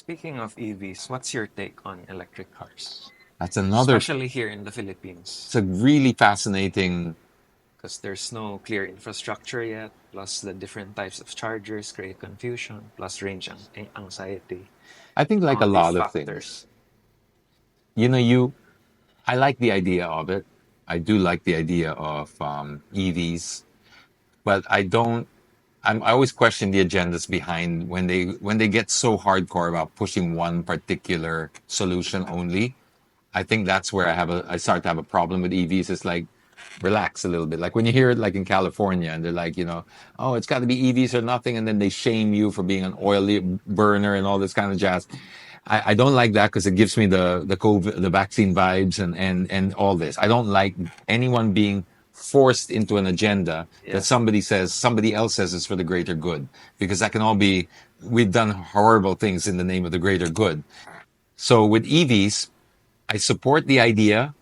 Speaking of EVs, what's your take on electric cars? That's another, Especially here in the Philippines, it's a really fascinating, because there's no clear infrastructure yet, plus the different types of chargers create confusion, plus anxiety, I think like a all these lot of factors. things. You know, I like the idea of it. I do like the idea of EVs, but I always question the agendas behind when they get so hardcore about pushing one particular solution only. I think that's where I start to have a problem with EVs. It's like relax a little bit. Like when you hear it like in California and they're like, oh, it's got to be EVs or nothing, and then they shame you for being an oily burner and all this kind of jazz. I don't like that because it gives me the COVID, the vaccine vibes and all this. I don't like anyone being forced into an agenda that Yeah, somebody else says is for the greater good, because that can all be, we've done horrible things in the name of the greater good. So with EVs, I support the idea.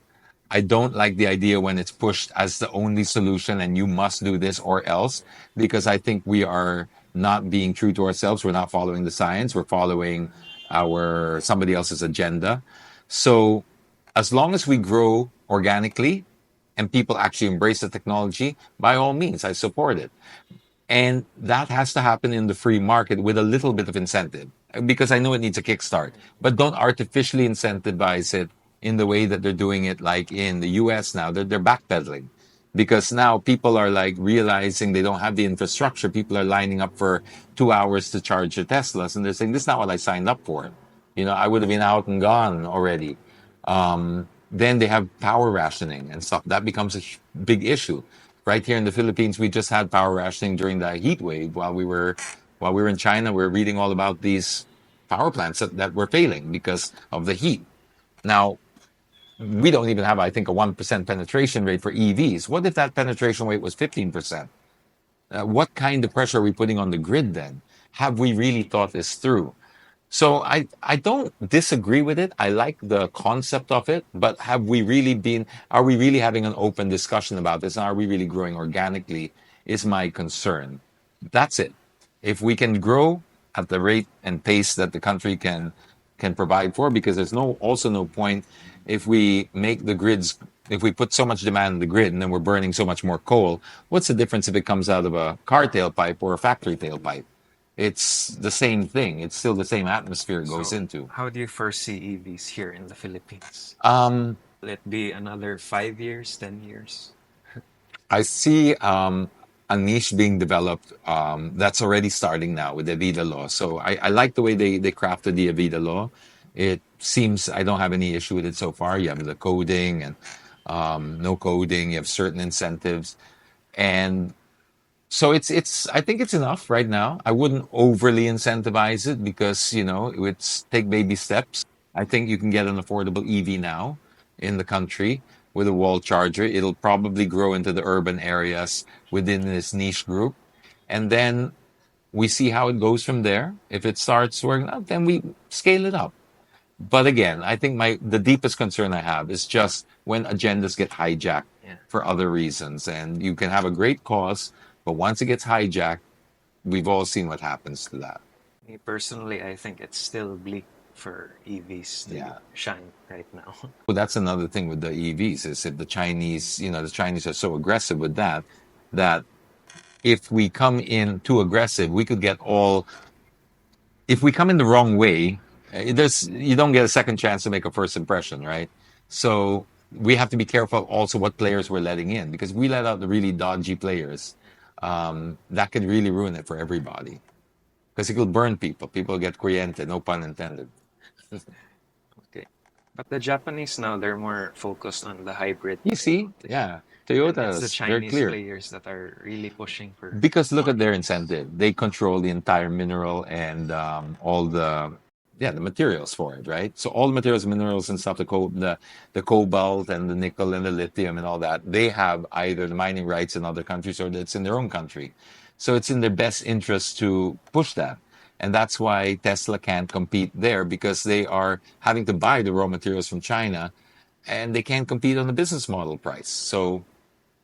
I don't like the idea when it's pushed as the only solution and you must do this or else, because I think we are not being true to ourselves. We're not following the science. We're following our somebody else's agenda. So as long as we grow organically and people actually embrace the technology, by all means, I support it. And that has to happen in the free market with a little bit of incentive, because I know it needs a kickstart, but don't artificially incentivize it in the way that they're doing it, like in the US now. They're backpedaling because now people are like realizing they don't have the infrastructure. People are lining up for 2 hours to charge their Teslas, and they're saying, this is not what I signed up for. I would have been out and gone already. Then they have power rationing and stuff. That becomes a big issue. Right here in the Philippines, we just had power rationing during the heat wave while we were in China. We are reading all about these power plants that were failing because of the heat. Now, we don't even have, I think, a 1% penetration rate for EVs. What if that penetration rate was 15%? What kind of pressure are we putting on the grid then? Have we really thought this through? So I don't disagree with it. I like the concept of it, but are we really having an open discussion about this? And are we really growing organically is my concern. That's it. If we can grow at the rate and pace that the country can provide for, because there's also no point if we make the grids, if we put so much demand in the grid and then we're burning so much more coal, what's the difference if it comes out of a car tailpipe or a factory tailpipe? It's the same thing. It's still the same atmosphere it goes so into. how do you foresee EVs here in the Philippines? Um, Will it be another 5 years, 10 years? I see a niche being developed that's already starting now with the Avida law. So I like the way they crafted the Avida law. It seems I don't have any issue with it so far. You have the coding and no coding. You have certain incentives, and so it's I think it's enough right now. I wouldn't overly incentivize it because it's take baby steps. I think you can get an affordable EV now in the country with a wall charger. It'll probably grow into the urban areas within this niche group, and then we see how it goes from there. If it starts working out, then we scale it up. But again, I think my the deepest concern I have is just when agendas get hijacked Yeah. for other reasons. And you can have a great cause, but once it gets hijacked, we've all seen what happens to that. Me personally, I think it's still bleak for EVs to Yeah. shine right now. Well, that's another thing with the EVs is if the Chinese are so aggressive with that if we come in too aggressive, we could get all, if we come in the wrong way, you don't get a second chance to make a first impression, right? So we have to be careful also what players we're letting in, because we let out the really dodgy players. That could really ruin it for everybody because it will burn people. People get corriente, no pun intended. Okay. But the Japanese now, they're more focused on the hybrid You see, technology. yeah, And it's the Toyota's very Chinese clear. players that are really pushing for Because look at their volume. incentive. They control the entire mineral and all the materials for it, right? So all the materials, minerals and stuff, the cobalt and the nickel and the lithium and all that, they have either the mining rights in other countries or it's in their own country. So it's in their best interest to push that. And that's why Tesla can't compete there, because they are having to buy the raw materials from China and they can't compete on the business model price. So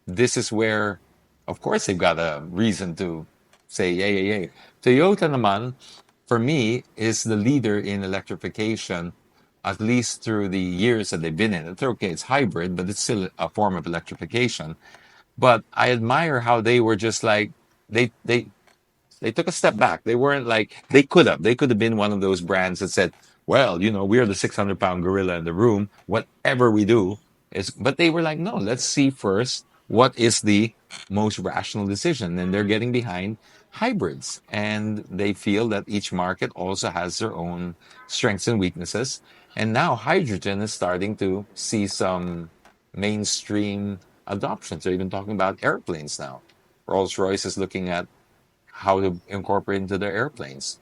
this is where, of course, they've got a reason to say, yay, yay, yay. Toyota naman, for me, is the leader in electrification, at least through the years that they've been in it. It's okay, it's hybrid, but it's still a form of electrification. But I admire how they were just like they they they took a step back. They weren't like they could have been one of those brands that said, "Well, we are the 600-pound gorilla in the room. Whatever we do is." But they were like, "No, let's see first what is the most rational decision." And they're getting behind hybrids, and they feel that each market also has their own strengths and weaknesses. And now hydrogen is starting to see some mainstream adoptions. They're even talking about airplanes now. Rolls Royce is looking at how to incorporate into their airplanes.